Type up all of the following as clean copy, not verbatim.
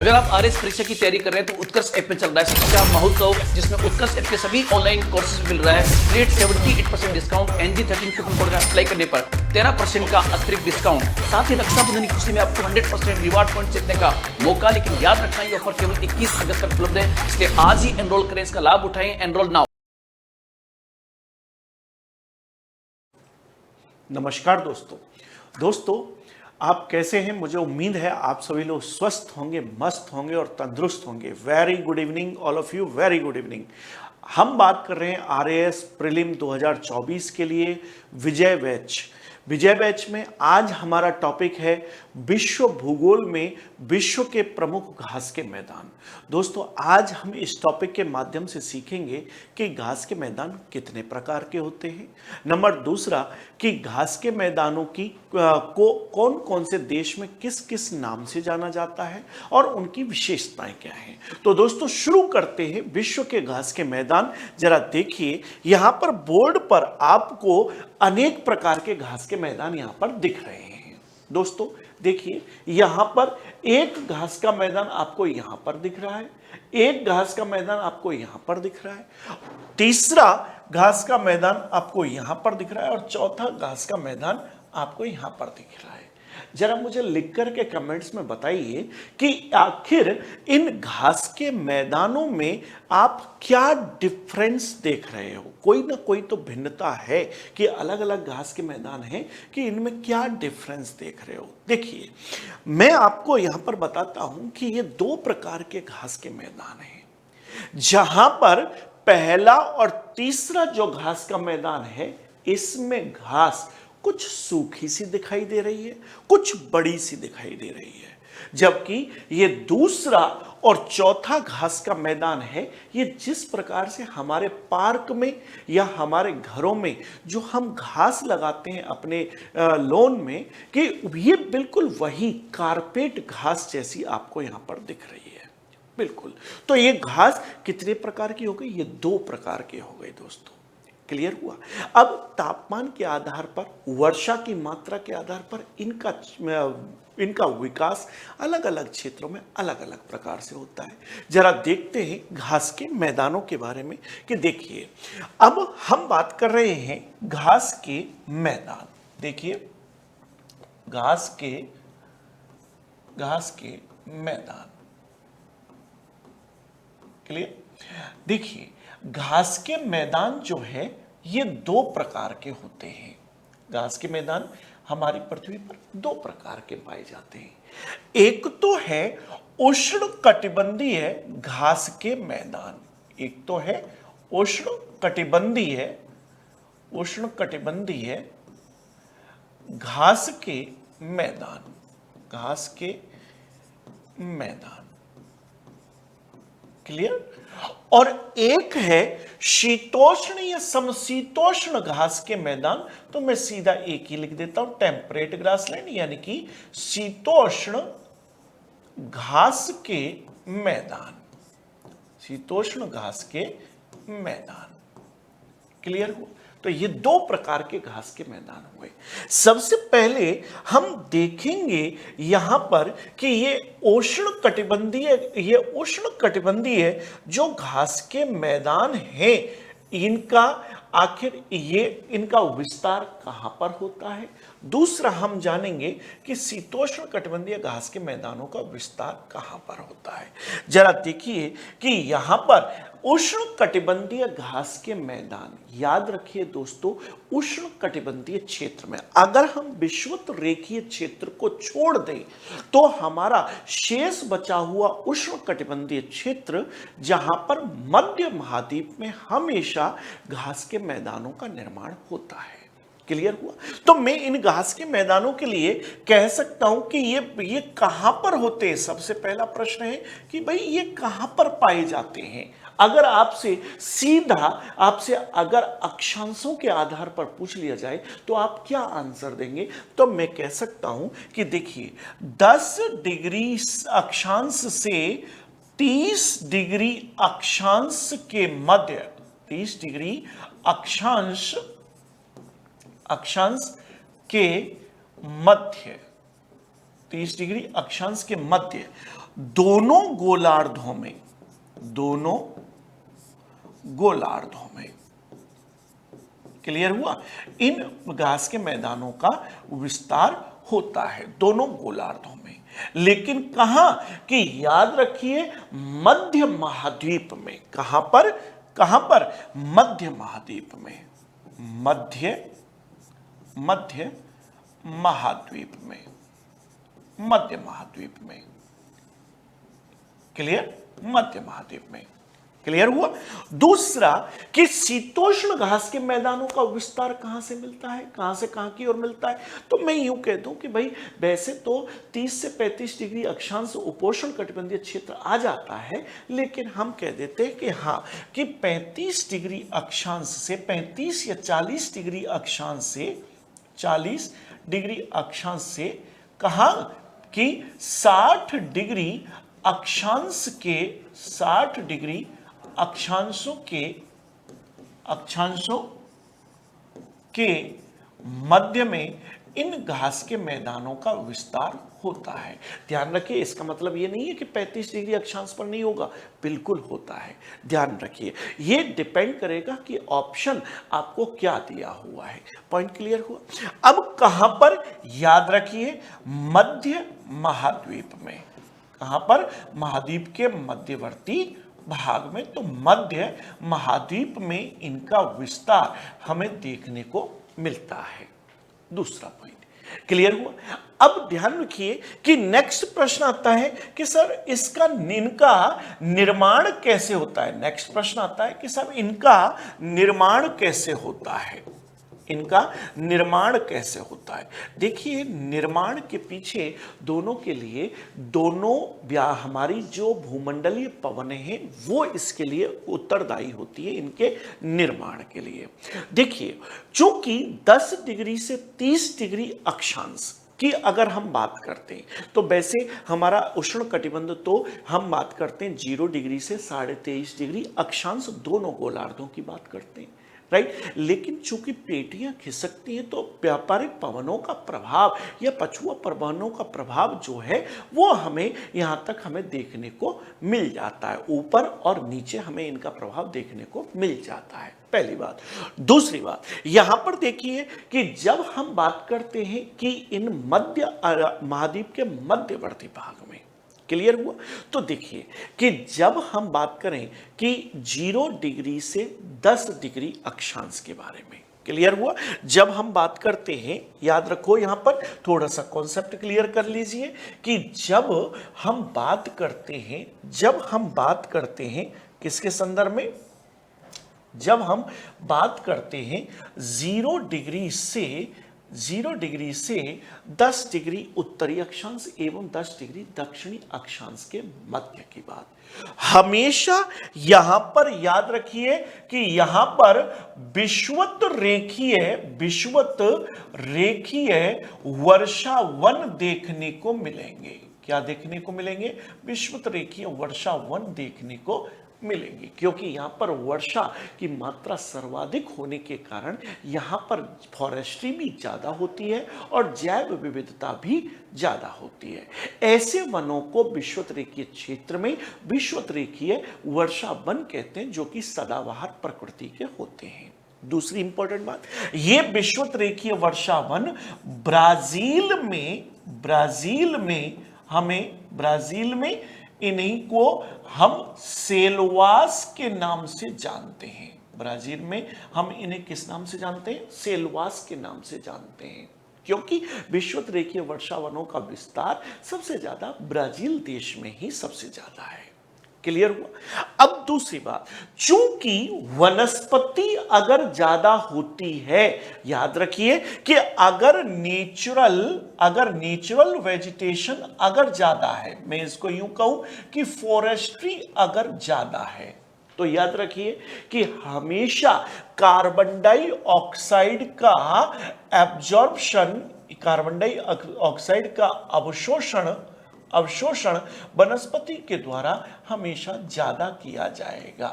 अगर आप आरएस परीक्षा की तैयारी कर रहे हैं तो उत्कर्ष ऐप में चल रहा है शिक्षा महोत्सव, जिसमें उत्कर्ष ऐप के सभी ऑनलाइन कोर्सेज मिल रहा है। Create 78% discount, NG13 coupon code का अप्लाई करने पर 13% का अतिरिक्त डिस्काउंट। साथ ही रक्षाबंधन की खुशी में आपको 100% रिवार्ड पॉइंट जीतने का मौका। लेकिन याद रखना, ये ऑफर केवल 21 अगस्त तक उपलब्ध है, इसलिए आज ही एनरोल करें, इसका लाभ उठाएं। Enrol now. नमस्कार दोस्तों, आप कैसे हैं? मुझे उम्मीद है आप सभी लोग स्वस्थ होंगे, मस्त होंगे और तंदुरुस्त होंगे। Very good evening all of you, very good evening. हम बात कर रहे हैं आरएएस प्रीलिम 2024 के लिए विजय बैच में आज हमारा टॉपिक है विश्व भूगोल में विश्व के प्रमुख घास के मैदान। दोस्तों, आज हम इस टॉपिक के माध्यम से सीखेंगे कि घास के मैदान कितने प्रकार के होते हैं। नंबर दूसरा, कि घास के मैदानों की को कौन कौन से देश में किस किस नाम से जाना जाता है और उनकी विशेषताएं क्या हैं। तो दोस्तों, शुरू करते हैं विश्व के घास के मैदान। जरा देखिए, यहां पर बोर्ड पर आपको अनेक प्रकार के घास के मैदान यहां पर दिख रहे हैं। दोस्तों देखिए, यहां पर एक घास का मैदान आपको यहां पर दिख रहा है, एक घास का मैदान आपको यहां पर दिख रहा है, तीसरा घास का मैदान आपको यहां पर दिख रहा है और चौथा घास का मैदान आपको यहां पर दिख रहा है। जरा मुझे लिख कर के कमेंट्स में बताइए कि आखिर इन घास के मैदानों में आप क्या डिफरेंस देख रहे हो। कोई ना कोई तो भिन्नता है कि अलग अलग घास के मैदान हैं, कि इनमें क्या डिफरेंस देख रहे हो। देखिए, मैं आपको यहां पर बताता हूं कि ये दो प्रकार के घास के मैदान हैं, जहां पर पहला और तीसरा जो घास का मैदान है, इसमें घास कुछ सूखी सी दिखाई दे रही है, कुछ बड़ी सी दिखाई दे रही है। जबकि ये दूसरा और चौथा घास का मैदान है, ये जिस प्रकार से हमारे पार्क में या हमारे घरों में जो हम घास लगाते हैं अपने लॉन में, कि ये बिल्कुल वही कारपेट घास जैसी आपको यहां पर दिख रही है। बिल्कुल। तो ये घास कितने प्रकार की हो गई? ये दो प्रकार की हो गई दोस्तों। क्लियर हुआ? अब तापमान के आधार पर, वर्षा की मात्रा के आधार पर इनका विकास अलग अलग क्षेत्रों में अलग अलग प्रकार से होता है। जरा देखते हैं घास के मैदानों के बारे में। कि देखिए, अब हम बात कर रहे हैं घास के मैदान। देखिए, घास के मैदान। क्लियर? देखिए, घास के मैदान जो है ये दो प्रकार के होते हैं। घास के मैदान हमारी पृथ्वी पर दो प्रकार के पाए जाते हैं। एक तो है उष्ण कटिबंधीय घास के मैदान, एक तो है उष्ण कटिबंधीय घास के मैदान। क्लियर? और एक है शीतोष्ण या समशीतोष्ण घास के मैदान। तो मैं सीधा एक ही लिख देता हूं, टेम्परेट ग्रासलैंड, यानी कि शीतोष्ण घास के मैदान। क्लियर हुआ? तो ये दो प्रकार के घास के मैदान हुए। सबसे पहले हम देखेंगे यहां पर कि ये उष्ण कटिबंधीय जो घास के मैदान हैं, इनका विस्तार कहां पर होता है। दूसरा, हम जानेंगे कि शीतोष्ण कटिबंधीय घास के मैदानों का विस्तार कहां पर होता है। जरा देखिए कि यहां पर उष्ण कटिबंधीय घास के मैदान, याद रखिए दोस्तों, उष्ण कटिबंधीय क्षेत्र में अगर हम विषुवत रेखीय क्षेत्र को छोड़ दें तो हमारा शेष बचा हुआ उष्ण कटिबंधीय क्षेत्र, जहां पर मध्य महाद्वीप में हमेशा घास के मैदानों का निर्माण होता है। क्लियर हुआ? तो मैं इन घास के मैदानों के लिए कह सकता हूं कि ये कहां पर होते हैं। सबसे पहला प्रश्न है कि भाई ये कहां पर पाए जाते हैं। अगर आपसे अगर अक्षांशों के आधार पर पूछ लिया जाए तो आप क्या आंसर देंगे? तो मैं कह सकता हूं कि देखिए, 10 डिग्री अक्षांश से 30 डिग्री अक्षांश के मध्य, 30 डिग्री अक्षांश के मध्य 30 डिग्री अक्षांश के मध्य दोनों गोलार्धों में, दोनों गोलार्धों में, क्लियर हुआ, इन घास के मैदानों का विस्तार होता है दोनों गोलार्धों में। लेकिन कहां कि याद रखिए मध्य महाद्वीप में। कहां पर? कहां पर? मध्य महाद्वीप में, मध्य महाद्वीप में, मध्य महाद्वीप में, क्लियर, मध्य महाद्वीप में, क्लियर हुआ। दूसरा कि शीतोष्ण घास के मैदानों का विस्तार कहां से मिलता है, कहां से कहां की ओर मिलता है? तो मैं यूं कह दूं कि भाई वैसे तो 30 से 35 डिग्री अक्षांश उपोष्ण कटिबंधीय क्षेत्र आ जाता है, लेकिन हम कह देते हैं कि हाँ कि 35 डिग्री अक्षांश से 35 या 40 डिग्री अक्षांश से 40 डिग्री अक्षांश से कहा कि 60 डिग्री अक्षांश के 60 डिग्री अक्षांशों के मध्य में इन घास के मैदानों का विस्तार होता है। ध्यान रखिए, इसका मतलब ये नहीं है कि 35 डिग्री अक्षांश पर नहीं होगा, बिल्कुल होता है। ध्यान रखिए, ये डिपेंड करेगा कि ऑप्शन आपको क्या दिया हुआ है। पॉइंट क्लियर हुआ? अब कहां पर? याद रखिए मध्य महाद्वीप में। कहां पर? महाद्वीप के मध्यवर्ती भाग में। तो मध्य महाद्वीप में इनका विस्तार हमें देखने को मिलता है। दूसरा पॉइंट क्लियर हुआ। अब ध्यान रखिए कि नेक्स्ट प्रश्न आता है कि सर इनका निर्माण कैसे होता है। नेक्स्ट प्रश्न आता है कि सर इनका निर्माण कैसे होता है, इनका निर्माण कैसे होता है। देखिए निर्माण के पीछे दोनों के लिए हमारी जो भूमंडलीय पवनें हैं वो इसके लिए उत्तरदायी होती है, इनके निर्माण के लिए। देखिए चूंकि 10 डिग्री से 30 डिग्री अक्षांश की अगर हम बात करते हैं तो वैसे हमारा उष्ण कटिबंध तो हम बात करते हैं 0 डिग्री से 23.5 डिग्री अक्षांश दोनों गोलार्धों की बात करते हैं, राइट। लेकिन चूंकि प्लेटियां खिसकती हैं तो व्यापारिक पवनों का प्रभाव या पछुआ पवनों का प्रभाव जो है वो हमें यहां तक हमें देखने को मिल जाता है, ऊपर और नीचे हमें इनका प्रभाव देखने को मिल जाता है, पहली बात। दूसरी बात यहां पर देखिए कि जब हम बात करते हैं कि इन मध्य महाद्वीप के मध्यवर्ती भाग में, क्लियर हुआ, तो देखिए कि जब हम बात करें कि 0 डिग्री से 10 डिग्री अक्षांश के बारे में, क्लियर हुआ, जब हम बात करते हैं, याद रखो यहां पर थोड़ा सा कॉन्सेप्ट क्लियर कर लीजिए कि जब हम बात करते हैं किसके संदर्भ में, जब हम बात करते हैं 0 डिग्री से 10 डिग्री उत्तरी अक्षांश एवं 10 डिग्री दक्षिणी अक्षांश के मध्य की बात, हमेशा यहां पर याद रखिए कि यहां पर विषुवत रेखीय वर्षावन देखने को मिलेंगे। क्या देखने को मिलेंगे? विषुवत रेखीय वर्षावन देखने को मिलेंगी, क्योंकि यहां पर वर्षा की मात्रा सर्वाधिक होने के कारण यहां पर फॉरेस्ट्री भी ज्यादा होती है और जैव विविधता भी ज्यादा होती है। ऐसे वनों को विषुवत रेखीय क्षेत्र में विषुवत रेखीय वर्षा वन कहते हैं, जो कि सदाबहार प्रकृति के होते हैं। दूसरी इंपॉर्टेंट बात, ये विषुवत रेखीय वर्षा वन ब्राजील में इन्हीं को हम सेलवास के नाम से जानते हैं। ब्राजील में हम इन्हें किस नाम से जानते हैं? सेलवास के नाम से जानते हैं, क्योंकि विषुवत रेखीय वर्षावनों का विस्तार सबसे ज्यादा ब्राजील देश में ही सबसे ज्यादा है। क्लियर हुआ? अब दूसरी बात, चूंकि वनस्पति अगर ज्यादा होती है, याद रखिए कि अगर नेचुरल वेजिटेशन अगर ज्यादा है, मैं इसको यूं कहूं कि फॉरेस्ट्री अगर ज्यादा है, तो याद रखिए कि हमेशा कार्बन डाइऑक्साइड का एब्जॉर्प्शन, कार्बन डाइऑक्साइड का अवशोषण वनस्पति के द्वारा हमेशा ज्यादा किया जाएगा।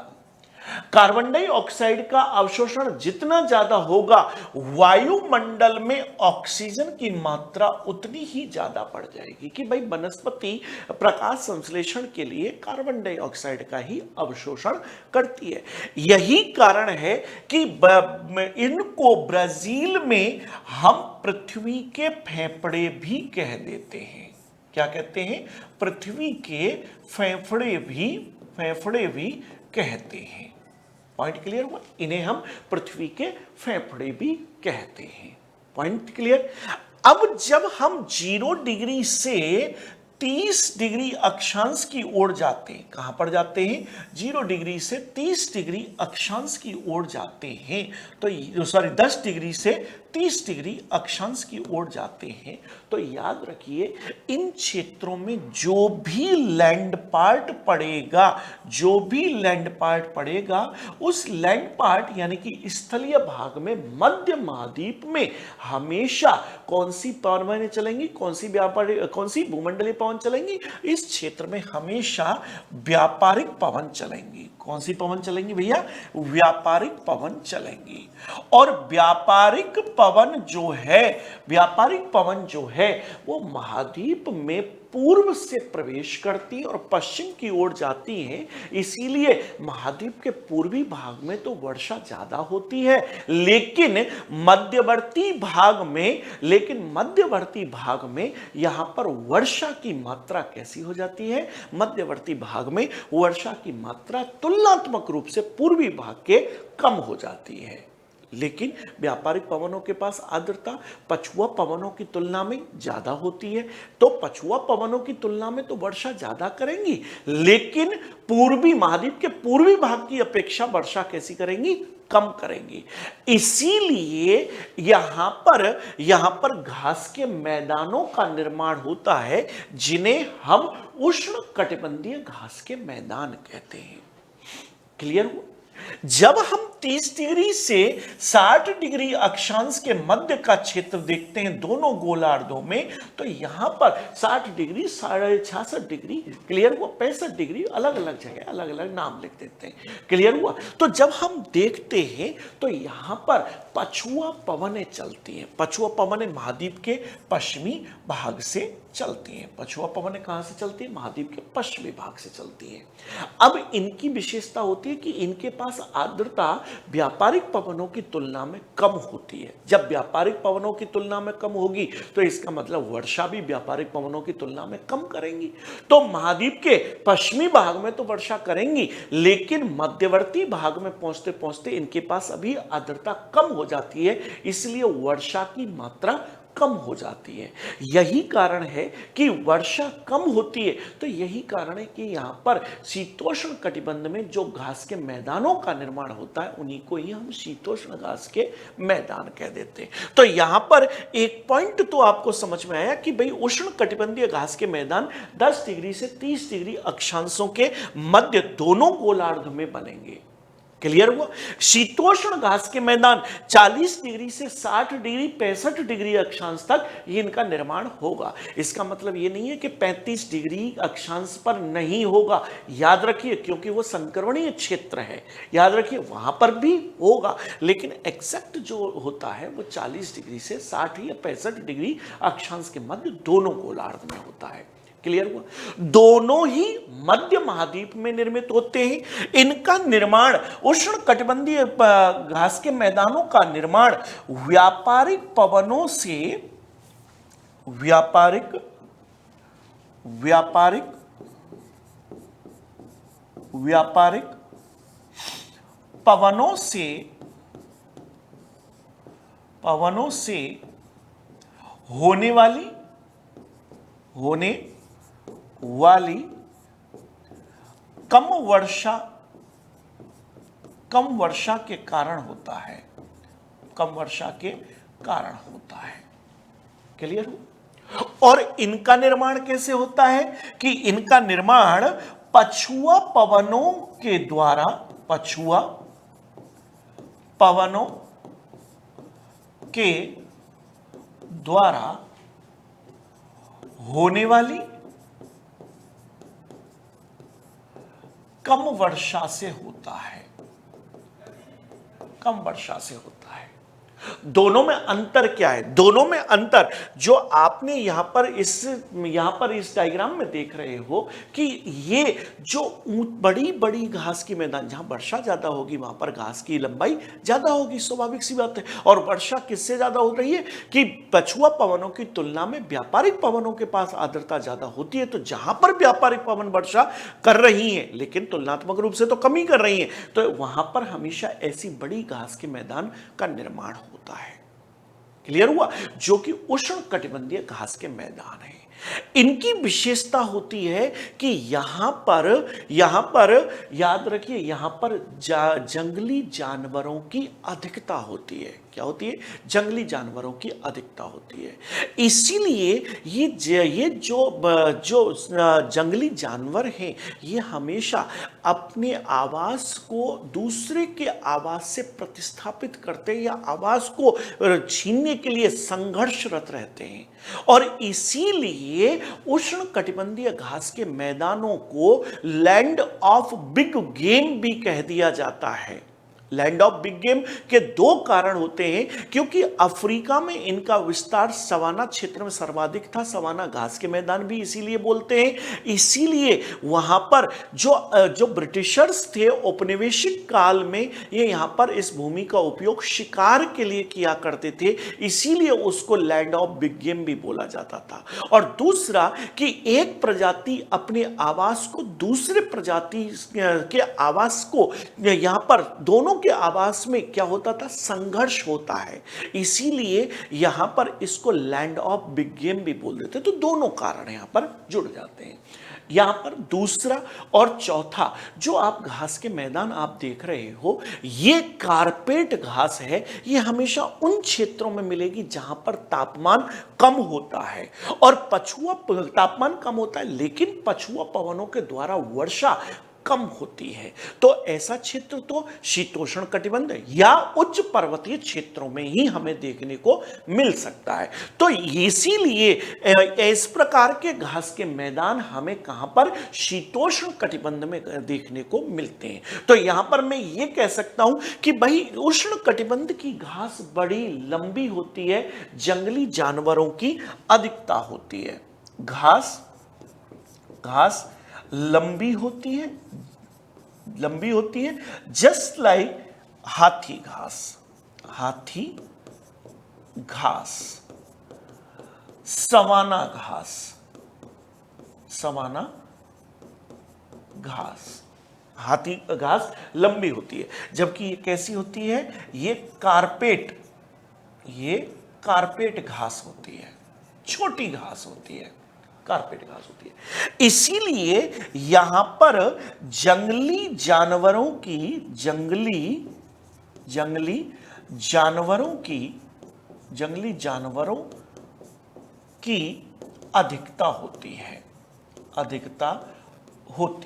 कार्बन डाइऑक्साइड का अवशोषण जितना ज्यादा होगा, वायुमंडल में ऑक्सीजन की मात्रा उतनी ही ज्यादा बढ़ जाएगी। कि भाई वनस्पति प्रकाश संश्लेषण के लिए कार्बन डाइऑक्साइड का ही अवशोषण करती है। यही कारण है कि इनको ब्राजील में हम पृथ्वी के फेफड़े भी कह देते हैं। क्या कहते हैं? पृथ्वी के फेफड़े भी कहते हैं। पॉइंट क्लियर हुआ? इन्हें हम पृथ्वी के फेफड़े भी कहते हैं। Point clear? अब जब हम 0 डिग्री से 30 डिग्री अक्षांश की ओर जाते हैं, कहां पर जाते हैं? 0 डिग्री से 30 डिग्री अक्षांश की ओर जाते हैं, तो सॉरी 10 डिग्री से 30 डिग्री अक्षांश की ओर जाते हैं, तो याद रखिए इन क्षेत्रों में जो भी लैंड पार्ट पड़ेगा, उस लैंड पार्ट यानी कि स्थलीय भाग में मध्य महाद्वीप में हमेशा कौन सी पवनें चलेंगी? कौन सी भूमंडलीय पवन चलेंगी? इस क्षेत्र में हमेशा व्यापारिक पवन चलेंगी। कौन सी पवन चलेंगी भैया? व्यापारिक पवन चलेंगी। और व्यापारिक पवन जो है वो महाद्वीप में पूर्व से प्रवेश करती है और पश्चिम की ओर जाती हैं। इसीलिए महाद्वीप के पूर्वी भाग में तो वर्षा ज्यादा होती है, लेकिन मध्यवर्ती भाग में यहां पर वर्षा की मात्रा कैसी हो जाती है? मध्यवर्ती भाग में वर्षा की मात्रा तुलनात्मक रूप से पूर्वी भाग के कम हो जाती है। लेकिन व्यापारिक पवनों के पास आर्द्रता पछुआ पवनों की तुलना में ज्यादा होती है, तो पछुआ पवनों की तुलना में तो वर्षा ज्यादा करेंगी, लेकिन पूर्वी महाद्वीप के पूर्वी भाग की अपेक्षा वर्षा कैसी करेंगी? कम करेंगी। इसीलिए यहां पर घास के मैदानों का निर्माण होता है, जिन्हें हम उष्णकटिबंधीय घास के मैदान कहते हैं। क्लियर हुआ? जब हम 30 डिग्री से 60 डिग्री अक्षांश के मध्य का क्षेत्र देखते हैं दोनों गोलार्धों में, तो यहां पर 60 डिग्री, 66 डिग्री, क्लियर हुआ? 65 डिग्री, अलग अलग जगह अलग अलग नाम लिख देते हैं। क्लियर हुआ? तो जब हम देखते हैं तो यहां पर पछुआ पवनें चलती हैं। पछुआ पवनें महाद्वीप के पश्चिमी भाग से चलती हैं। पछुआ पवनें कहां से चलती है? महाद्वीप के पश्चिमी भाग से चलती हैं। अब इनकी विशेषता होती है कि इनके पास आर्द्रता व्यापारिक पवनों की तुलना में कम होती है। जब व्यापारिक पवनों की तुलना में कम होगी तो इसका मतलब वर्षा भी व्यापारिक पवनों की तुलना में कम करेंगी। तो महाद्वीप के पश्चिमी भाग में तो वर्षा करेंगी, लेकिन मध्यवर्ती भाग में पहुंचते पहुंचते इनके पास अभी आर्द्रता कम हो जाती है, इसलिए वर्षा की मात्रा कम हो जाती है। यही कारण है कि वर्षा कम होती है। तो यही कारण है कि यहां पर शीतोष्ण कटिबंध में जो घास के मैदानों का निर्माण होता है, उन्हीं को ही हम शीतोष्ण घास के मैदान कह देते हैं। तो यहां पर एक पॉइंट तो आपको समझ में आया कि भाई उष्ण कटिबंधीय घास के मैदान 10 डिग्री से 30 डिग्री अक्षांशों के मध्य दोनों गोलार्ध में बनेंगे। क्लियर हुआ? शीतोष्ण घास के मैदान 40 डिग्री से 60 डिग्री 65 डिग्री अक्षांश तक ये इनका निर्माण होगा। इसका मतलब ये नहीं है कि 35 डिग्री अक्षांश पर नहीं होगा। याद रखिए, क्योंकि वो संक्रमणीय क्षेत्र है, याद रखिए वहां पर भी होगा, लेकिन एग्जैक्ट जो होता है वो 40 डिग्री से 60 या 65 डिग्री अक्षांश के मध्य दोनों गोलार्ध में होता है। क्लियर हुआ? दोनों ही मध्य महाद्वीप में निर्मित होते हैं। इनका निर्माण उष्ण कटिबंधीय घास के मैदानों का निर्माण व्यापारिक पवनों से होने वाली कम वर्षा के कारण होता है। क्लियर हो? और इनका निर्माण कैसे होता है कि इनका निर्माण पछुआ पवनों के द्वारा होने वाली कम वर्षा से होता है। कम वर्षा से होता है। दोनों में अंतर क्या है? दोनों में अंतर जो आपने यहां पर इस डायग्राम में देख रहे हो कि ये जो बड़ी बड़ी घास की मैदान, जहां वर्षा ज्यादा होगी वहां पर घास की लंबाई ज्यादा होगी, स्वाभाविक सी बात है। और वर्षा किससे ज्यादा हो रही है कि पछुआ पवनों की तुलना में व्यापारिक पवनों के पास आर्द्रता ज्यादा होती है। तो जहां पर व्यापारिक पवन वर्षा कर रही है लेकिन तुलनात्मक रूप से तो कमी कर रही है, तो वहां पर हमेशा ऐसी बड़ी घास के मैदान का निर्माण होता है। क्लियर हुआ? जो कि उष्ण कटिबंधीय घास के मैदान है। इनकी विशेषता होती है कि यहां पर याद रखिए, यहां पर जंगली जानवरों की अधिकता होती है। क्या होती है? जंगली जानवरों की अधिकता होती है। इसीलिए ये जो जंगली जानवर हैं, ये हमेशा अपने आवास को दूसरे के आवास से प्रतिस्थापित करते हैं या आवास को छीनने के लिए संघर्षरत रहते हैं। और इसीलिए उष्ण कटिबंधीय घास के मैदानों को लैंड ऑफ बिग गेम भी कह दिया जाता है। लैंड ऑफ बिग गेम के दो कारण होते हैं, क्योंकि अफ्रीका में इनका विस्तार सवाना क्षेत्र में सर्वाधिक था। सवाना घास के मैदान भी इसीलिए बोलते हैं। इसीलिए वहां पर जो ब्रिटिशर्स थे औपनिवेशिक काल में, ये यहां पर इस भूमि का उपयोग शिकार के लिए किया करते थे, इसीलिए उसको लैंड ऑफ बिग गेम भी बोला जाता था। और दूसरा कि एक प्रजाति अपने आवास को दूसरे प्रजाति के आवास को, यहां पर दोनों के आवास में क्या होता था? संघर्ष होता है। इसीलिए यहां पर इसको लैंड ऑफ बिग गेम भी बोल देते। तो दोनों कारण यहां पर जुड़ जाते हैं। यहां पर दूसरा और चौथा जो आप घास के मैदान आप देख रहे हो, ये कारपेट घास है। ये हमेशा उन क्षेत्रों में मिलेगी जहां पर तापमान कम होता है और तापमान कम होता है लेकिन पछुआ पवनों के द्वारा वर्षा कम होती है। तो ऐसा क्षेत्र तो शीतोष्ण कटिबंध या उच्च पर्वतीय क्षेत्रों में ही हमें देखने को मिल सकता है। तो इसीलिए इस प्रकार के घास के मैदान हमें कहां पर? शीतोष्ण कटिबंध में देखने को मिलते हैं। तो यहां पर मैं ये कह सकता हूं कि भाई उष्ण कटिबंध की घास बड़ी लंबी होती है, जंगली जानवरों की अधिकता होती है। घास लंबी होती है जस्ट लाइक हाथी घास, सवाना घास, हाथी घास लंबी होती है, जबकि ये कैसी होती है? ये कारपेट घास होती है, छोटी घास होती है, कारपेट घास होती है। इसीलिए यहां पर जंगली जानवरों की अधिकता होती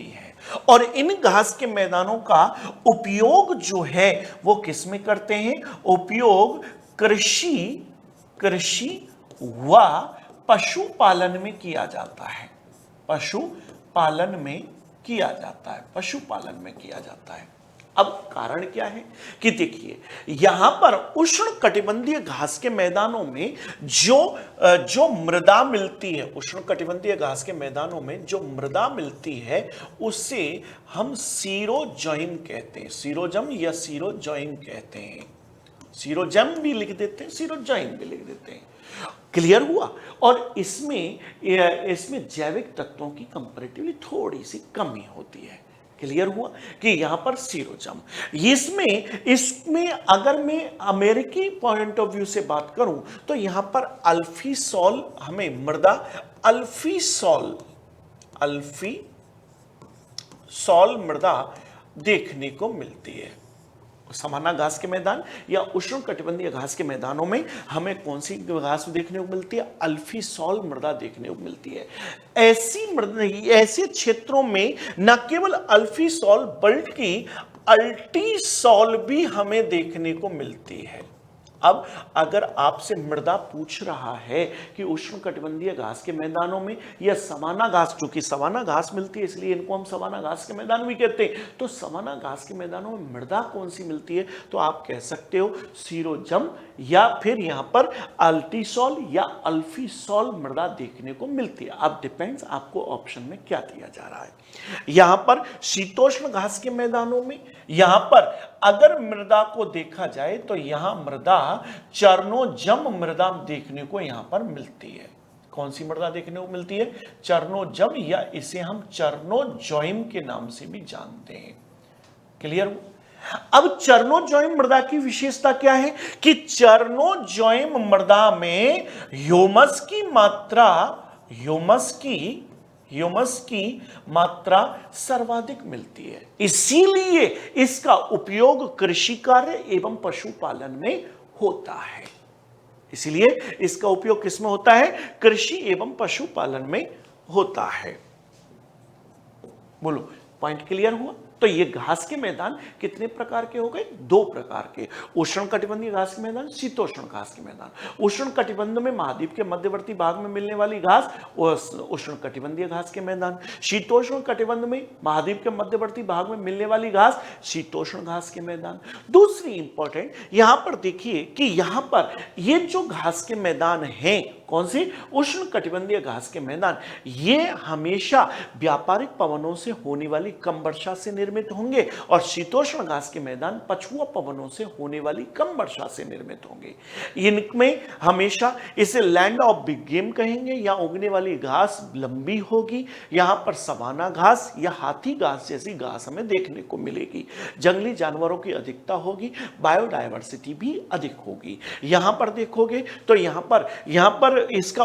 है। और इन घास के मैदानों का उपयोग जो है वो किस में करते हैं? उपयोग कृषि व पशुपालन में किया जाता है। पशुपालन में किया जाता है। अब कारण क्या है कि देखिए, यहां पर उष्ण कटिबंधीय घास के मैदानों में जो मृदा मिलती है, उष्ण कटिबंधीय घास के मैदानों में जो मृदा मिलती है उसे हम सीरोजॉइम कहते हैं। सीरोजम या सीरोजॉइम कहते हैं। सीरोजम भी लिख देते हैं, सीरोजॉइम भी लिख देते हैं। क्लियर हुआ? और इसमें जैविक तत्वों की कंपैरेटिवली थोड़ी सी कमी होती है। क्लियर हुआ कि यहां पर सीरोजम, इसमें अगर मैं अमेरिकी पॉइंट ऑफ व्यू से बात करूं तो यहां पर अल्फीसॉल, हमें मृदा अल्फीसॉल मृदा देखने को मिलती है। सवाना घास के मैदान या उष्ण कटिबंधीय घास के मैदानों में हमें कौन सी घास देखने को मिलती है? अल्फीसॉल मृदा देखने को मिलती है। ऐसे क्षेत्रों में न केवल अल्फीसॉल बल्कि अल्टीसॉल भी हमें देखने को मिलती है। अब अगर आपसे मृदा पूछ रहा है कि उष्णकटिबंधीय घास के मैदानों में या सवाना घास, चूंकि सवाना घास मिलती है इसलिए इनको हम सवाना घास के मैदान भी कहते हैं, तो सवाना घास के मैदानों में मृदा कौन सी मिलती है, तो आप कह सकते हो सीरोजम या फिर यहां पर अल्टीसॉल या अल्फीसॉल मृदा देखने को मिलती है। अब डिपेंड्स आपको ऑप्शन में क्या दिया जा रहा है। यहां पर शीतोष्ण घास के मैदानों में, यहां पर अगर मृदा को देखा जाए तो यहां मृदा चर्नोजम मृदा देखने को यहां पर मिलती है। कौन सी मृदा देखने को मिलती है, चर्नोजम, या इसे हम चर्नोजोइम के नाम से भी जानते हैं। क्लियर? अब चर्नोजोइम मृदा की विशेषता क्या है कि चर्नोजोइम मृदा में ह्यूमस की मात्रा सर्वाधिक मिलती है, इसीलिए इसका उपयोग कृषि कार्य एवं पशुपालन में होता है। इसीलिए इसका उपयोग किसमें होता है, कृषि एवं पशुपालन में होता है। बोलो, पॉइंट क्लियर हुआ? तो ये घास के मैदान कितने प्रकार के हो गए, 2 प्रकार के, उष्णकटिबंधीय घास के मैदान, शीतोष्ण घास के मैदान। उष्णकटिबंध में महाद्वीप के मध्यवर्ती भाग में मिलने वाली घास उष्णकटिबंधीय घास के मैदान, शीतोष्ण कटिबंध में महाद्वीप के मध्यवर्ती भाग में मिलने वाली घास शीतोष्ण घास के मैदान। दूसरी इंपॉर्टेंट, यहां पर देखिए कि यहां पर ये जो घास के मैदान हैं, कौन से, उष्णकटिबंधीय घास के मैदान, ये हमेशा व्यापारिक पवनों से होने वाली कम वर्षा से निर्मित होंगे और शीतोष्ण घास के मैदान पछुआ पवनों से होने वाली कम वर्षा से निर्मित होंगे। इनमें हमेशा इसे लैंड ऑफ बिग गेम कहेंगे। यहां उगने वाली घास लंबी होगी, यहां पर सवाना घास या हाथी घास जैसी घास हमें देखने को मिलेगी। जंगली जानवरों की अधिकता होगी, बायोडायवर्सिटी भी अधिक होगी। यहां पर देखोगे तो यहां पर इसका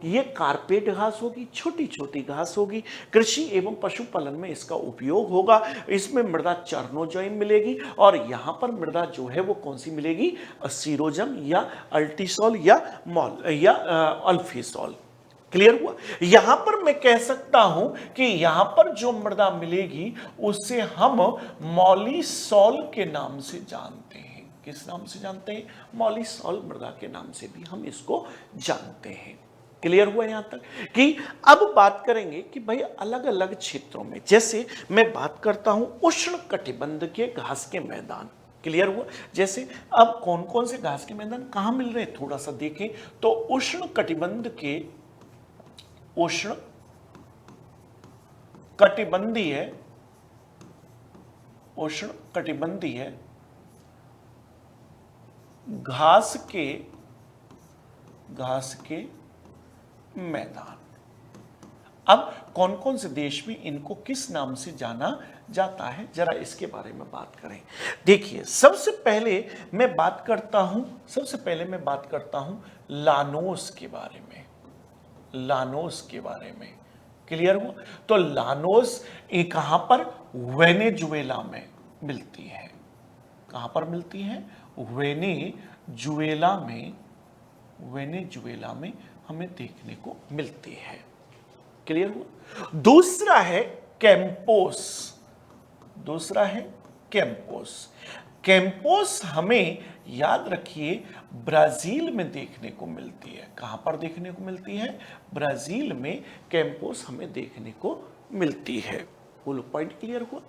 ये कारपेट घास होगी, छोटी छोटी घास होगी। कृषि एवं पशुपालन में इसका उपयोग होगा। इसमें मृदा चर्नोजोइम मिलेगी और यहां पर मृदा जो है वो कौन सी मिलेगी, सीरोजम या अल्टीसॉल या अल्फीसॉल। क्लियर हुआ? यहां पर मैं कह सकता हूं कि यहां पर जो मृदा मिलेगी उसे हम मॉलीसॉल के नाम से जानते हैं। किस नाम से जानते हैं, मॉलीसॉल मृदा के नाम से भी हम इसको जानते हैं। क्लियर हुआ यहां तक? कि अब बात करेंगे कि भाई अलग अलग क्षेत्रों में, जैसे मैं बात करता हूं उष्णकटिबंध के घास के मैदान। क्लियर हुआ? जैसे अब कौन कौन से घास के मैदान कहां मिल रहे हैं, थोड़ा सा देखें तो उष्णकटिबंधीय घास के मैदान। अब कौन कौन से देश में इनको किस नाम से जाना जाता है, जरा इसके बारे में बात करें। देखिए, सबसे पहले मैं बात करता हूं लानोस के बारे में। क्लियर हुआ? तो लानोस कहां पर, वेनेजुएला में मिलती है। कहां पर मिलती है, वेनेजुएला में हमें देखने को मिलती है। क्लियर हुआ? दूसरा है कैंपोस हमें याद रखिए ब्राजील में देखने को मिलती है। कहां पर देखने को मिलती है, ब्राजील में कैंपोस हमें देखने को मिलती है। बोलो, पॉइंट क्लियर हुआ?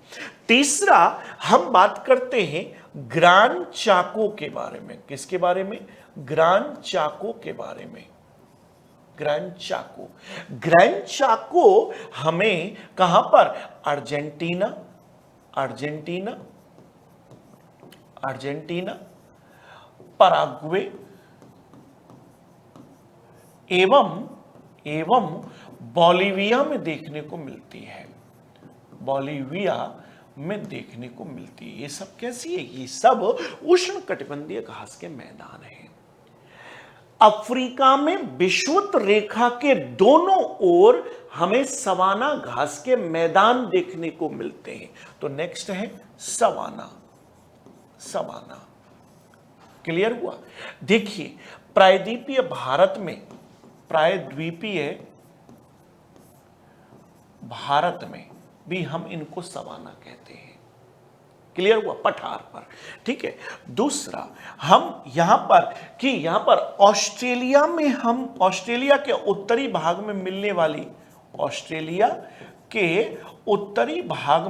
तीसरा हम बात करते हैं ग्रान चाको के बारे में। किसके बारे में, ग्रान चाको के बारे में। ग्रान चाको हमें कहां पर, अर्जेंटीना, पराग्वे एवं बोलिविया में देखने को मिलती है। ये सब कैसी है, ये सब उष्णकटिबंधीय घास के मैदान हैं। अफ्रीका में विषुवत रेखा के दोनों ओर हमें सवाना घास के मैदान देखने को मिलते हैं। तो नेक्स्ट है सवाना। क्लियर हुआ? देखिए, प्रायद्वीपीय भारत में भी हम इनको सवाना कहते हैं। क्लियर हुआ, पठार पर, ठीक है। दूसरा, हम यहां पर ऑस्ट्रेलिया में, हम ऑस्ट्रेलिया के उत्तरी भाग में मिलने वाली, ऑस्ट्रेलिया के उत्तरी भाग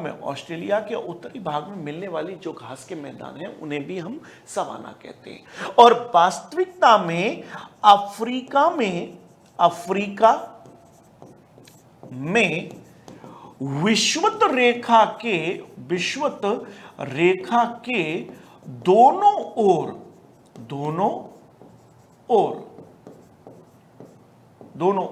में मिलने वाली जो घास के मैदान हैं उन्हें भी हम सवाना कहते हैं। और वास्तविकता में अफ्रीका में विषुवत रेखा के दोनों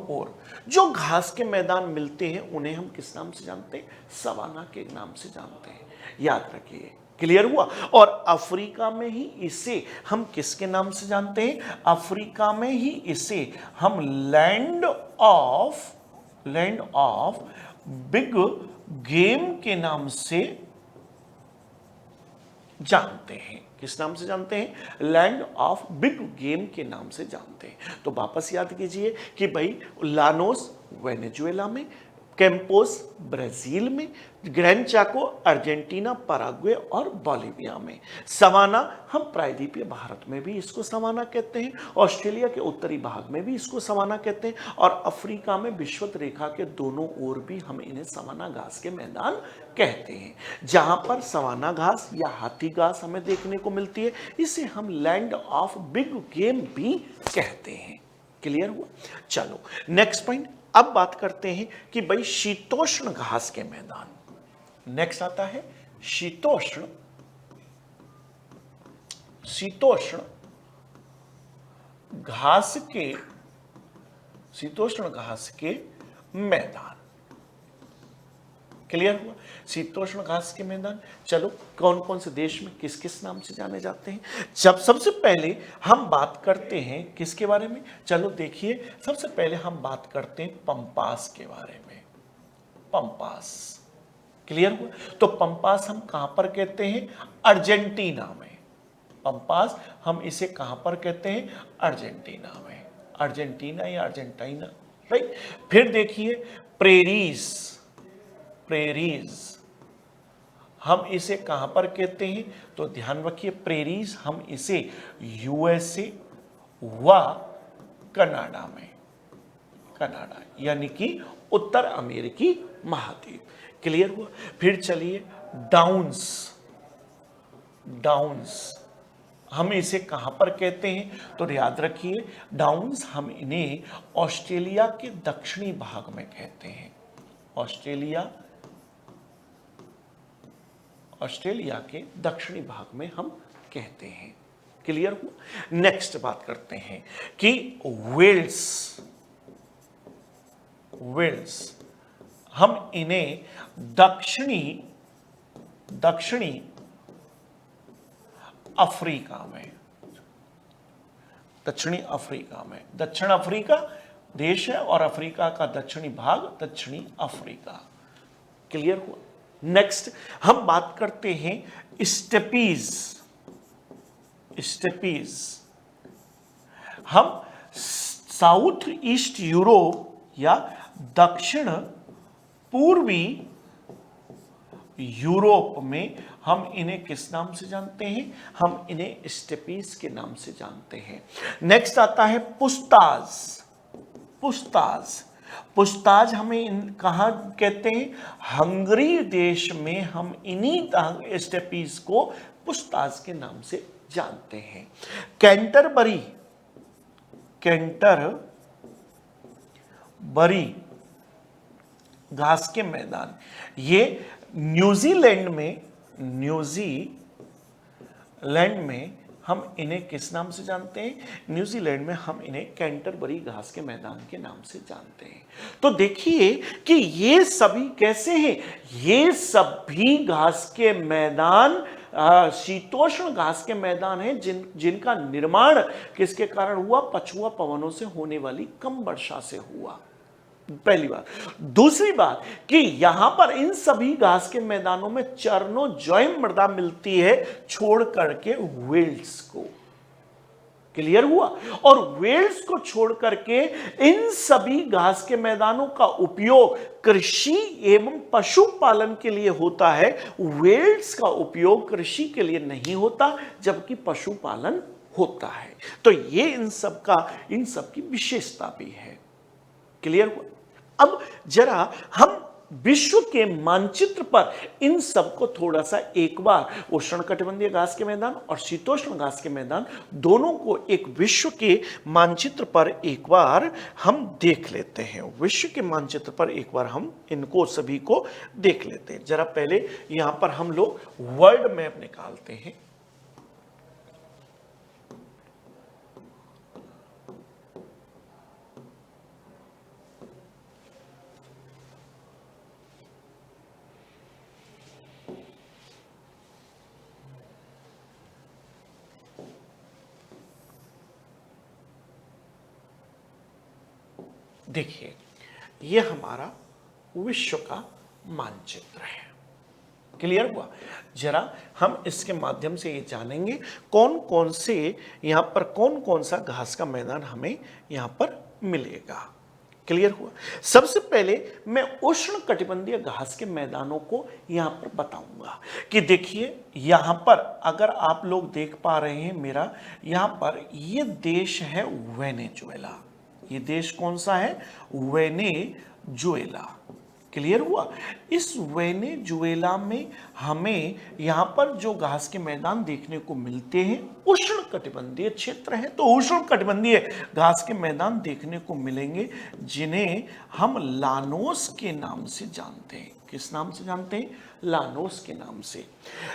ओर जो घास के मैदान मिलते हैं उन्हें हम किस नाम से जानते हैं? सवाना के नाम से जानते हैं, याद रखिए, क्लियर हुआ। और अफ्रीका में ही इसे हम किसके नाम से जानते हैं? अफ्रीका में ही इसे हम लैंड ऑफ बिग गेम के नाम से जानते हैं। किस नाम से जानते हैं? लैंड ऑफ बिग गेम के नाम से जानते हैं। तो वापस याद कीजिए कि भाई लानोस वेनेजुएला में, कैंपोस ब्राजील में, ग्रैंड चाको अर्जेंटीना, पराग्वे और बोलिविया में। सवाना हम प्रायद्वीपीय भारत में भी इसको सवाना कहते हैं, ऑस्ट्रेलिया के उत्तरी भाग में भी इसको सवाना कहते हैं, और अफ्रीका में विषुवत रेखा के दोनों ओर भी हम इन्हें सवाना घास के मैदान कहते हैं। जहां पर सवाना घास या हाथी घास हमें देखने को मिलती है, इसे हम लैंड ऑफ बिग गेम भी कहते हैं। क्लियर हुआ? चलो नेक्स्ट पॉइंट, अब बात करते हैं कि भाई शीतोष्ण घास के मैदान। नेक्स्ट आता है शीतोष्ण घास के मैदान। क्लियर हुआ? शीतोष्ण घास के मैदान। चलो कौन कौन से देश में किस किस नाम से जाने जाते हैं? जब सबसे पहले हम बात करते हैं किसके बारे में? चलो देखिए, सबसे पहले हम बात करते हैं पंपास के बारे में। पंपास, क्लियर हुआ? तो पंपास हम कहां पर कहते हैं? अर्जेंटीना में। पंपास हम इसे कहां पर कहते हैं? अर्जेंटीना में। अर्जेंटीना या अर्जेंटीना, राइट। फिर देखिए प्रेरीज हम इसे कहां पर कहते हैं? तो ध्यान रखिए, प्रेरीज हम इसे यूएसए व कनाडा में, कनाडा यानी कि उत्तर अमेरिकी महाद्वीप। क्लियर हुआ? फिर चलिए डाउन्स हम इसे कहां पर कहते हैं? तो याद रखिए, डाउन्स हम इन्हें ऑस्ट्रेलिया के दक्षिणी भाग में कहते हैं। ऑस्ट्रेलिया के दक्षिणी भाग में हम कहते हैं। क्लियर हुआ? नेक्स्ट बात करते हैं कि वेल्स हम इन्हें दक्षिणी अफ्रीका में, दक्षिण अफ्रीका देश है और अफ्रीका का दक्षिणी भाग दक्षिणी अफ्रीका। क्लियर हुआ? नेक्स्ट हम बात करते हैं स्टेपीज। हम साउथ ईस्ट यूरोप या दक्षिण पूर्वी यूरोप में हम इन्हें किस नाम से जानते हैं? हम इन्हें स्टेपीज के नाम से जानते हैं। नेक्स्ट आता है पुस्ताज हमें कहां कहते हैं? हंगरी देश में हम इन्हीं स्टेपीज को पुस्ताज के नाम से जानते हैं। कैंटरबरी घास के मैदान, ये न्यूजीलैंड में हम इन्हें किस नाम से जानते हैं? न्यूजीलैंड में हम इन्हें कैंटरबरी घास के मैदान के नाम से जानते हैं। तो देखिए कि ये सभी कैसे हैं? ये सभी घास के मैदान शीतोष्ण घास के मैदान हैं जिनका निर्माण किसके कारण हुआ? पछुआ पवनों से होने वाली कम वर्षा से हुआ। पहली बात। दूसरी बात कि यहां पर इन सभी घास के मैदानों में चरनोजॉयम मृदा मिलती है, छोड़ करके वेल्स को। क्लियर हुआ। और वेल्स को छोड़ करके इन सभी घास के मैदानों का उपयोग कृषि एवं पशुपालन के लिए होता है। वेल्स का उपयोग कृषि के लिए नहीं होता, जबकि पशुपालन होता है। तो ये इन सब की विशेषता भी है। क्लियर हुआ। अब जरा हम विश्व के मानचित्र पर इन सबको थोड़ा सा एक बार उष्णकटिबंधीय घास के मैदान और शीतोष्ण घास के मैदान दोनों को एक विश्व के मानचित्र पर एक बार हम देख लेते हैं। विश्व के मानचित्र पर एक बार हम इनको सभी को देख लेते हैं। जरा पहले यहां पर हम लोग वर्ल्ड मैप निकालते हैं। देखिए, ये हमारा विश्व का मानचित्र है। क्लियर हुआ। जरा हम इसके माध्यम से ये जानेंगे कौन कौन से यहां पर कौन कौन सा घास का मैदान हमें यहां पर मिलेगा। क्लियर हुआ। सबसे पहले मैं उष्णकटिबंधीय घास के मैदानों को यहां पर बताऊंगा कि देखिए, यहां पर अगर आप लोग देख पा रहे हैं मेरा, यहां पर ये देश है वेनेजुएला। ये देश कौन सा है? वेनेजुएला। क्लियर हुआ। इस वेनेजुएला में हमें यहां पर जो घास के मैदान देखने को मिलते हैं उष्णकटिबंधीय क्षेत्र है। तो उष्णकटिबंधीय घास के मैदान देखने को मिलेंगे जिन्हें हम लानोस के नाम से जानते हैं। किस नाम से जानते हैं? लानोस के नाम से।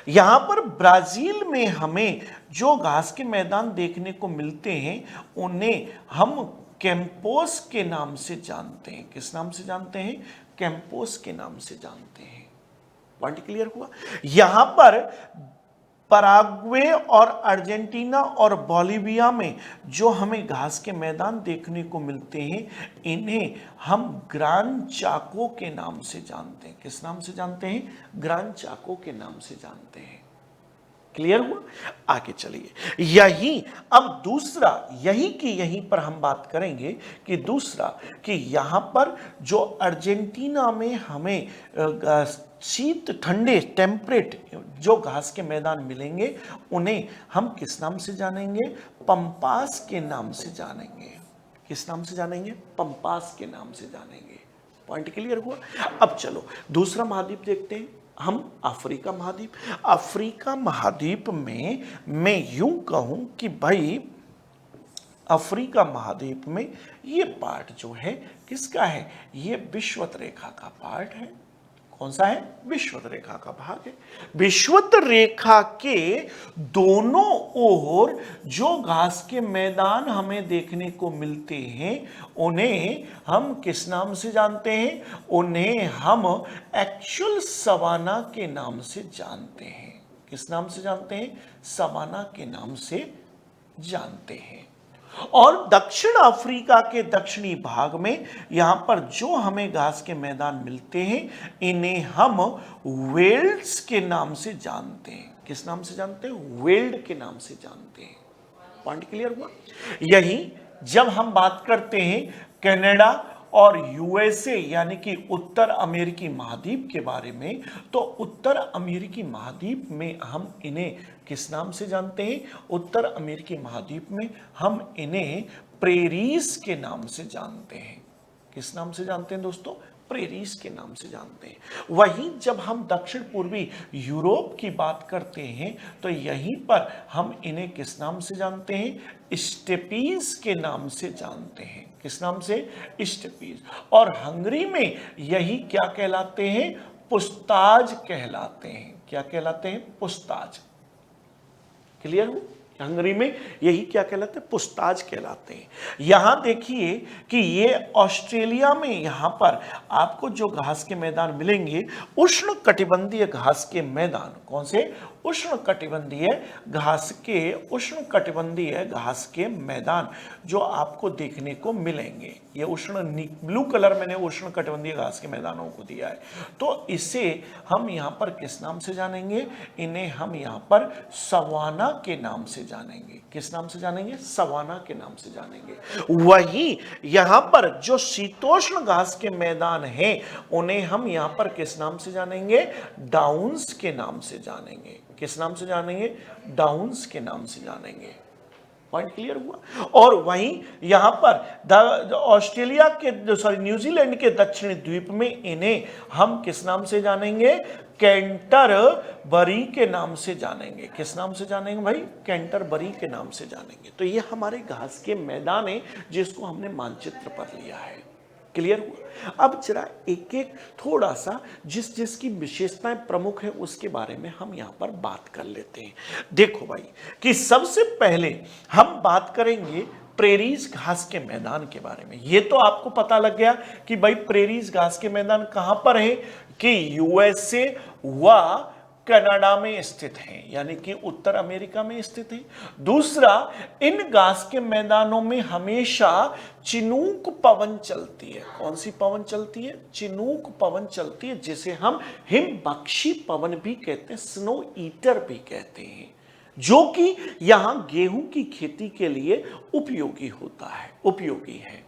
यहां पर ब्राजील में हमें जो घास के मैदान देखने को मिलते हैं उन्हें हम कैंपोस के नाम से जानते हैं। किस नाम से जानते हैं? कैंपोस के नाम से जानते हैं। पॉइंट क्लियर हुआ। यहां पर पराग्वे और अर्जेंटीना और बोलिविया में जो हमें घास के मैदान देखने को मिलते हैं इन्हें हम ग्रान चाको के नाम से जानते हैं। किस नाम से जानते हैं? ग्रान चाको के नाम से जानते हैं। क्लियर हुआ। आगे चलिए। अब दूसरा यहीं पर हम बात करेंगे कि दूसरा कि यहां पर जो अर्जेंटीना में हमें शीत ठंडे टेम्परेट जो घास के मैदान मिलेंगे उन्हें हम किस नाम से जानेंगे? पंपास के नाम से जानेंगे। किस नाम से जानेंगे? पंपास के नाम से जानेंगे। पॉइंट क्लियर हुआ। अब चलो दूसरा महाद्वीप देखते हैं हम, अफ्रीका महाद्वीप। अफ्रीका महाद्वीप में मैं यूं कहूं कि भाई अफ्रीका महाद्वीप में ये पार्ट जो है किसका है? ये विषुवत रेखा का पार्ट है। कौन सा है? विषुवत रेखा का भाग है। विषुवत रेखा के दोनों ओर जो घास के मैदान हमें देखने को मिलते हैं उन्हें हम किस नाम से जानते हैं? उन्हें हम एक्चुअल सवाना के नाम से जानते हैं। किस नाम से जानते हैं? सवाना के नाम से जानते हैं। और दक्षिण अफ्रीका के दक्षिणी भाग में यहां पर जो हमें घास के मैदान मिलते हैं इन्हें हम वेल्ड्स के नाम से जानते हैं। किस नाम से जानते हैं? वेल्ड के नाम से जानते हैं। पॉइंट क्लियर हुआ। यही जब हम बात करते हैं कनाडा और यूएसए यानी कि उत्तर अमेरिकी महाद्वीप के बारे में, तो उत्तर अमेरिकी महाद्वीप में हम इन्हें किस नाम से जानते हैं? उत्तर अमेरिकी महाद्वीप में हम इन्हें प्रेरीज के नाम से जानते हैं। किस नाम से जानते हैं दोस्तों? प्रेरीज के नाम से जानते हैं। वहीं जब हम दक्षिण पूर्वी यूरोप की बात करते हैं तो यहीं पर हम इन्हें किस नाम से जानते हैं? स्टेपीज के नाम से जानते हैं। किस नाम से? स्टेपीज। और हंगरी में यही क्या कहलाते हैं? पुस्ताज कहलाते हैं। क्या कहलाते हैं? पुस्ताज। क्लियर हो? हंगरी में यही क्या कहलाते हैं? पुस्ताज कहलाते हैं। यहां देखिए कि ये ऑस्ट्रेलिया में यहां पर आपको जो घास के मैदान मिलेंगे उष्ण कटिबंधीय घास के मैदान। कौन से? उष्णकटिबंधीय घास के मैदान जो आपको देखने को मिलेंगे। ये ब्लू कलर मैंने उष्णकटिबंधीय घास के मैदानों को दिया है। तो इसे हम यहां पर किस नाम से जानेंगे? इन्हें हम यहां पर सवाना के नाम से जानेंगे। किस नाम से जानेंगे? सवाना के नाम से जानेंगे। वहीं यहां पर जो शीतोष्ण घास के मैदान हैं उन्हें हम यहां पर किस नाम से जानेंगे? डाउन्स के नाम से जानेंगे। किस नाम से जानेंगे? डाउन्स के नाम से जानेंगे। पॉइंट क्लियर हुआ। और वहीं यहां पर ऑस्ट्रेलिया के न्यूजीलैंड के दक्षिणी द्वीप में इन्हें हम किस नाम से जानेंगे? कैंटरबरी के नाम से जानेंगे। किस नाम से जानेंगे भाई? कैंटरबरी के नाम से जानेंगे। तो ये हमारे घास के मैदान है जिसको हमने मानचित्र पर लिया है। क्लियर हुआ। अब जरा एक एक थोड़ा सा जिसकी विशेषताएं प्रमुख है उसके बारे में हम यहां पर बात कर लेते हैं। देखो भाई कि सबसे पहले हम बात करेंगे प्रेरीज घास के मैदान के बारे में। ये तो आपको पता लग गया कि भाई प्रेरीज घास के मैदान कहां पर है कि यूएसए व कनाडा में स्थित हैं, यानी कि उत्तर अमेरिका में स्थित है। दूसरा, इन घास के मैदानों में हमेशा चिनूक पवन चलती है। कौन सी पवन चलती है? चिनूक पवन चलती है, जिसे हम हिमबख्शी पवन भी कहते हैं, स्नो ईटर भी कहते हैं, जो कि यहां गेहूं की खेती के लिए उपयोगी है।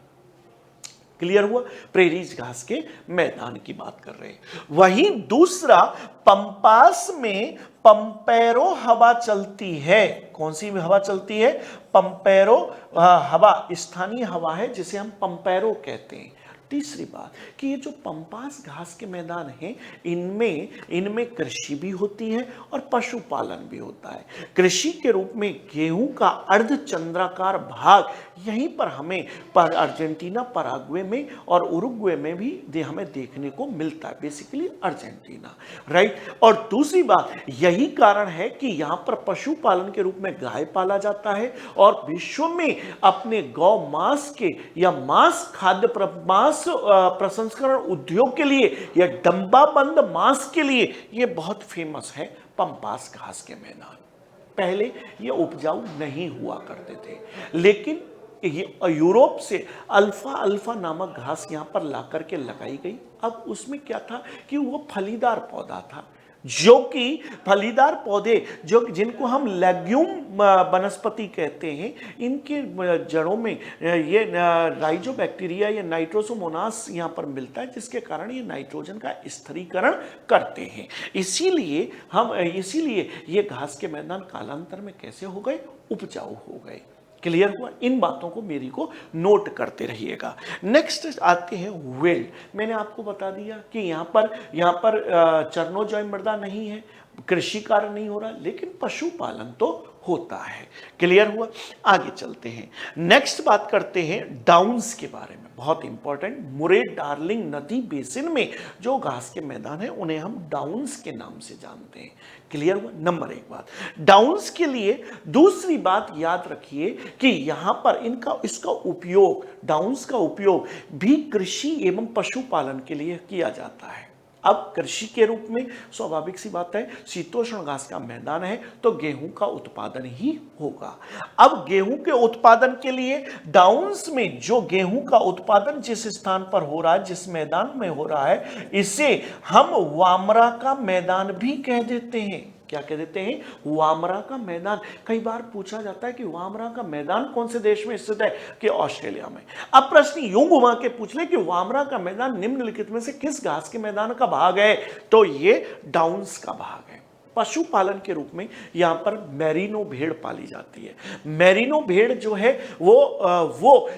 क्लियर हुआ। प्रेरीज घास के मैदान की बात कर रहे हैं। वहीं दूसरा, पंपास में पंपेरो हवा चलती है। कौन सी हवा चलती है? पंपेरो हवा स्थानीय हवा है जिसे हम पंपेरो कहते हैं। तीसरी बात कि ये जो पंपास घास के मैदान हैं इनमें कृषि भी होती है और पशुपालन भी होता है। कृषि के रूप में गेहूं का अर्धचंद्राकार भाग यहीं पर हमें अर्जेंटीना, पराग्वे में और उरुग्वे में भी हमें देखने को मिलता है। Basically Argentina, right. और दूसरी बात यही कारण है कि यहां पर पशुपालन के रूप में गाय पाला जाता है और विश्व में अपने गौ मांस के या मांस प्रसंस्करण उद्योग के लिए या डब्बाबंद मांस के लिए ये बहुत फेमस है पंपास घास के मैदान। पहले ये उपजाऊ नहीं हुआ करते थे, लेकिन ये यूरोप से अल्फा नामक घास यहां पर ला करके लगाई गई। अब उसमें क्या था कि वो फलीदार पौधा था, जो कि फलीदार पौधे जिनको हम लेग्यूम वनस्पति कहते हैं, इनके जड़ों में ये राइजोबैक्टीरिया या नाइट्रोसोमोनास यहाँ पर मिलता है, जिसके कारण ये नाइट्रोजन का स्थिरीकरण करते हैं। इसीलिए ये घास के मैदान कालांतर में कैसे हो गए? उपजाऊ हो गए। क्लियर हुआ। इन बातों को मेरी को नोट करते रहिएगा। नेक्स्ट आते हैं वेल्ड। मैंने आपको बता दिया कि यहाँ पर चरनोजॉय मृदा नहीं है, कृषि कार्य नहीं हो रहा, लेकिन पशुपालन तो होता है। क्लियर हुआ। आगे चलते हैं। नेक्स्ट बात करते हैं डाउन्स के बारे में। बहुत इंपॉर्टेंट, मुरे डार्लिंग नदी बेसिन में जो घास के मैदान है उन्हें हम डाउन्स के नाम से जानते हैं। क्लियर हुआ। नंबर एक बात डाउन्स के लिए। दूसरी बात याद रखिए कि यहां पर इसका उपयोग, डाउन्स का उपयोग भी कृषि एवं पशुपालन के लिए किया जाता है। अब कृषि के रूप में स्वाभाविक सी बात है, शीतोष्ण घास का मैदान है तो गेहूं का उत्पादन ही होगा। अब गेहूं के उत्पादन के लिए डाउन्स में जो गेहूं का उत्पादन जिस स्थान पर हो रहा है, जिस मैदान में हो रहा है, इसे हम वामरा का मैदान भी कह देते हैं। क्या कह देते हैं? वामरा का मैदान। कई बार पूछा जाता है कि वामरा का मैदान कौन से देश में स्थित है? कि ऑस्ट्रेलिया में। अब प्रश्न यूं घुमा के पूछ ले कि वामरा का मैदान निम्नलिखित में से किस घास के मैदान का भाग है? तो ये डाउन्स का भाग है। पशुपालन के रूप में यहां पर मैरिनो भेड़ पाली जाती है। मैरिनो भेड़ जो है वो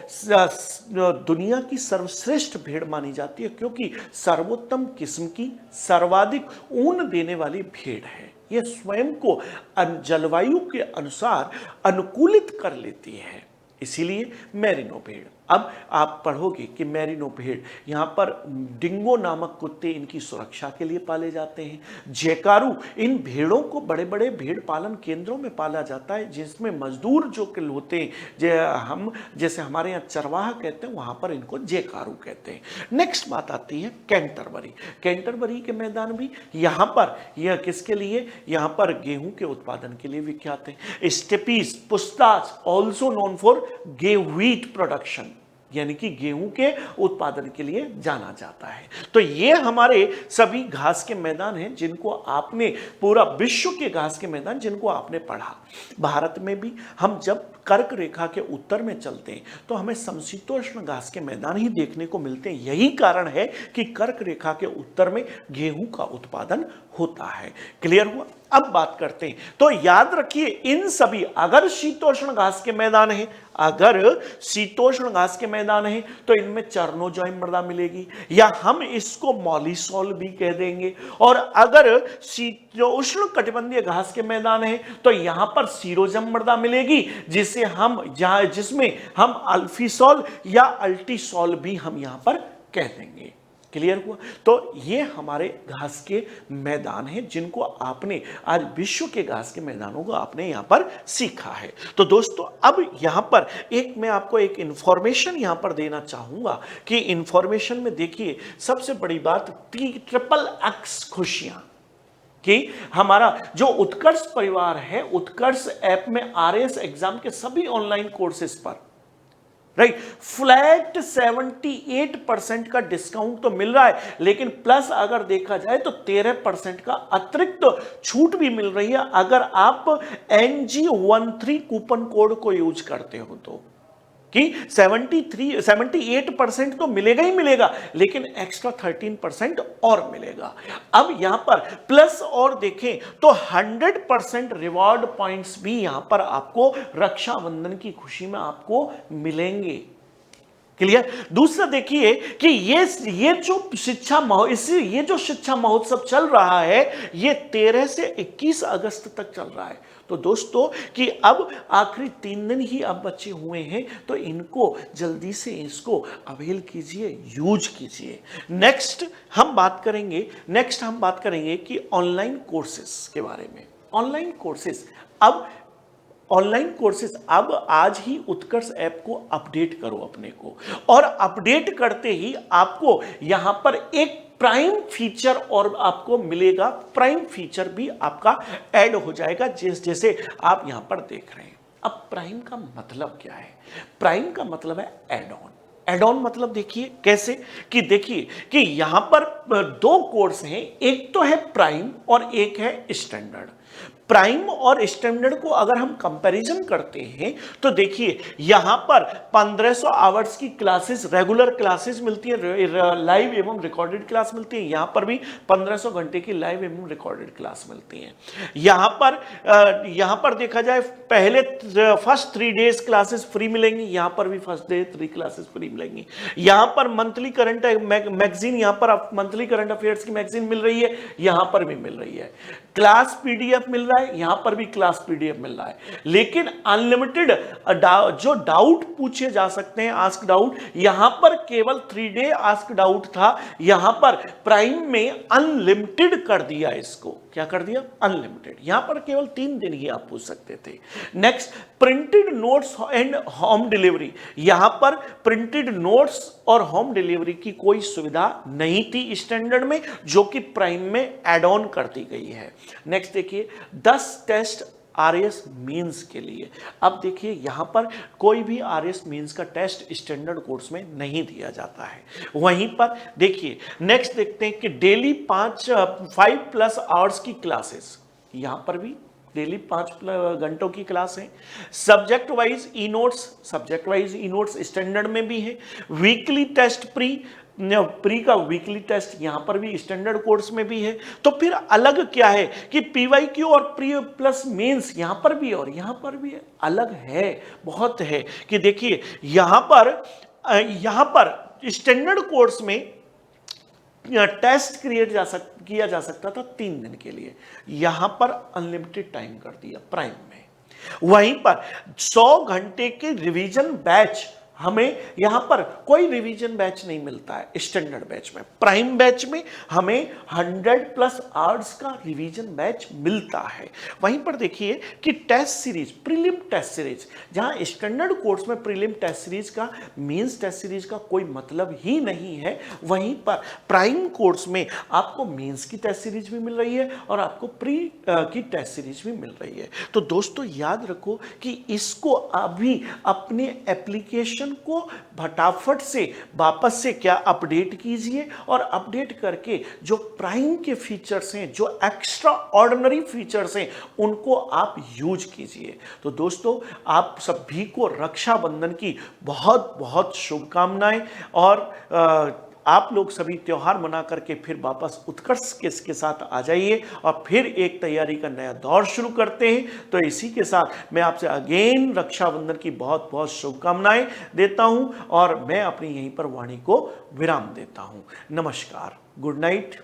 दुनिया की सर्वश्रेष्ठ भेड़ मानी जाती है, क्योंकि सर्वोत्तम किस्म की सर्वाधिक ऊन देने वाली भेड़ है। यह स्वयं को जलवायु के अनुसार अनुकूलित कर लेती है, इसीलिए मैरिनो भेड़। अब आप पढ़ोगे कि मेरिनो भेड़, यहाँ पर डिंगो नामक कुत्ते इनकी सुरक्षा के लिए पाले जाते हैं। जैकारू, इन भेड़ों को बड़े बड़े भेड़ पालन केंद्रों में पाला जाता है, जिसमें मजदूर जो कि होते हैं, जैसे हमारे यहाँ चरवाहा कहते हैं, वहाँ पर इनको जैकारू कहते हैं। नेक्स्ट बात आती है कैंटरबरी। कैंटरबरी के मैदान भी यहाँ पर यह किसके लिए, यहाँ पर गेहूं के उत्पादन के लिए विख्यात है। Steppes pusztas also known for wheat production, यानी कि गेहूं के उत्पादन के लिए जाना जाता है। तो ये हमारे सभी घास के मैदान हैं जिनको आपने, पूरा विश्व के घास के मैदान जिनको आपने पढ़ा। भारत में भी हम जब कर्क रेखा के उत्तर में चलते हैं तो हमें समशीतोष्ण घास के मैदान ही देखने को मिलते हैं। यही कारण है कि कर्क रेखा के उत्तर में गेहूं का उत्पादन होता है। क्लियर हुआ? अब बात करते हैं, तो याद रखिए इन सभी, अगर शीतोष्ण घास के मैदान है, अगर शीतोष्ण घास के मैदान है तो इनमें चर्नोजॉइम मृदा मिलेगी, या हम इसको मॉलिसॉल भी कह देंगे। और अगर उष्ण कटिबंधीय घास के मैदान है तो यहां पर सीरोजम मृदा मिलेगी, जिसमें हम अल्फीसॉल या अल्टीसॉल भी हम यहां पर कह देंगे। क्लियर हुआ? तो ये हमारे घास के मैदान हैं जिनको आपने आज विश्व के घास के मैदानों को आपने यहां पर सीखा है। तो दोस्तों अब यहां पर मैं आपको एक इंफॉर्मेशन यहां पर देना चाहूंगा कि इंफॉर्मेशन में देखिए सबसे बड़ी बात XXX खुशियां कि हमारा जो उत्कर्ष परिवार है, उत्कर्ष ऐप में RAS एग्जाम के सभी ऑनलाइन कोर्सेज पर राइट फ्लैट 78% का डिस्काउंट तो मिल रहा है, लेकिन प्लस अगर देखा जाए तो 13% का अतिरिक्त छूट भी मिल रही है अगर आप NG13 कूपन कोड को यूज करते हो तो, कि 78% तो मिलेगा ही मिलेगा, लेकिन एक्स्ट्रा 13% और मिलेगा। अब यहां पर प्लस और देखें तो 100% रिवॉर्ड पॉइंट्स भी यहां पर आपको रक्षाबंधन की खुशी में आपको मिलेंगे। क्लियर? दूसरा देखिए कि ये जो शिक्षा महोत्सव चल रहा है ये 13 से 21 अगस्त तक चल रहा है। तो दोस्तों कि अब आखिरी 3 दिन ही अब बचे हुए हैं, तो इनको जल्दी से इसको अवेल कीजिए, यूज कीजिए। नेक्स्ट हम बात करेंगे कि ऑनलाइन कोर्सेस के बारे में। ऑनलाइन कोर्सेज अब आज ही उत्कर्ष ऐप को अपडेट करो अपने को, और अपडेट करते ही आपको यहां पर एक प्राइम फीचर और आपको मिलेगा। प्राइम फीचर भी आपका ऐड हो जाएगा जैसे आप यहां पर देख रहे हैं। अब प्राइम का मतलब क्या है? प्राइम का मतलब है एड ऑन। एड ऑन मतलब देखिए कैसे, कि देखिए कि यहां पर 2 कोर्स हैं, एक तो है प्राइम और एक है स्टैंडर्ड। प्राइम और स्टैंडर्ड को अगर हम कंपैरिजन करते हैं तो देखिए यहां पर 1500 आवर्स की क्लासेस, रेगुलर क्लासेस मिलती है, लाइव एवं रिकॉर्डेड क्लास मिलती है। यहां पर भी 1500 घंटे की लाइव एवं रिकॉर्डेड क्लास मिलती है। यहां पर देखा जाए पहले फर्स्ट 3 डेज क्लासेस फ्री मिलेंगी, यहां पर भी फर्स्ट डे 3 क्लासेस फ्री मिलेंगी। यहां पर मंथली करंट मैगजीन, यहां पर मंथली करंट अफेयर्स की मैगजीन मिल रही है, यहां पर भी मिल रही है। क्लास पीडीएफ मिल रहा है, यहां पर भी क्लास पीडीएफ मिल रहा है। लेकिन अनलिमिटेड जो डाउट पूछे जा सकते हैं, आस्क डाउट, यहां पर केवल 3 डे आस्क डाउट था, यहां पर प्राइम में अनलिमिटेड कर दिया। इसको क्या कर दिया? अनलिमिटेड। यहां पर केवल 3 दिन ही आप पूछ सकते थे। Next printed notes and home delivery. यहां पर प्रिंटेड नोट्स और होम डिलीवरी की कोई सुविधा नहीं थी स्टैंडर्ड में, जो कि प्राइम में ऐड ऑन कर दी गई है। नेक्स्ट देखिए 10 टेस्ट RAS मेंस के लिए। अब देखिए यहां पर कोई भी RAS मेंस का टेस्ट स्टैंडर्ड कोर्स में नहीं दिया जाता है। वहीं पर देखिए नेक्स्ट देखते हैं कि डेली 5+ आवर्स की क्लासेस, यहां पर भी डेली 5 घंटों की क्लास है। Subject wise e notes standard में भी है। वीकली टेस्ट प्री का वीकली टेस्ट यहां पर भी स्टैंडर्ड कोर्स में भी है। तो फिर अलग क्या है कि PYQ और प्री प्लस मेंस यहां पर भी और यहां पर भी अलग है, बहुत है। कि देखिए यहां पर स्टैंडर्ड कोर्स में टेस्ट किया जा सकता था 3 दिन के लिए, यहां पर अनलिमिटेड टाइम कर दिया प्राइम में। वहीं पर 100 घंटे के रिवीजन बैच हमें यहाँ पर कोई रिवीजन बैच नहीं मिलता है स्टैंडर्ड बैच में। प्राइम बैच में हमें 100+ आवर्स का रिवीजन बैच मिलता है। वहीं पर देखिए कि test series, prelim test series, जहाँ स्टैंडर्ड कोर्स में प्रीलिम टेस्ट सीरीज का, मेंस टेस्ट सीरीज का कोई मतलब ही नहीं है, वहीं पर प्राइम कोर्स में आपको मेंस की टेस्ट सीरीज भी मिल रही है और आपको प्री की टेस्ट सीरीज भी मिल रही है। तो दोस्तों याद रखो कि इसको अभी अपने एप्लीकेशन को फटाफट से वापस से क्या अपडेट कीजिए और अपडेट करके जो प्राइम के फीचर्स हैं, जो एक्स्ट्रा ऑर्डिनरी फीचर्स हैं, उनको आप यूज कीजिए। तो दोस्तों आप सभी को रक्षाबंधन की बहुत बहुत शुभकामनाएं और आप लोग सभी त्योहार मना करके फिर वापस उत्कर्ष के साथ आ जाइए और फिर एक तैयारी का नया दौर शुरू करते हैं। तो इसी के साथ मैं आपसे अगेन रक्षाबंधन की बहुत बहुत शुभकामनाएं देता हूं और मैं अपनी यहीं पर वाणी को विराम देता हूं। नमस्कार, गुड नाइट।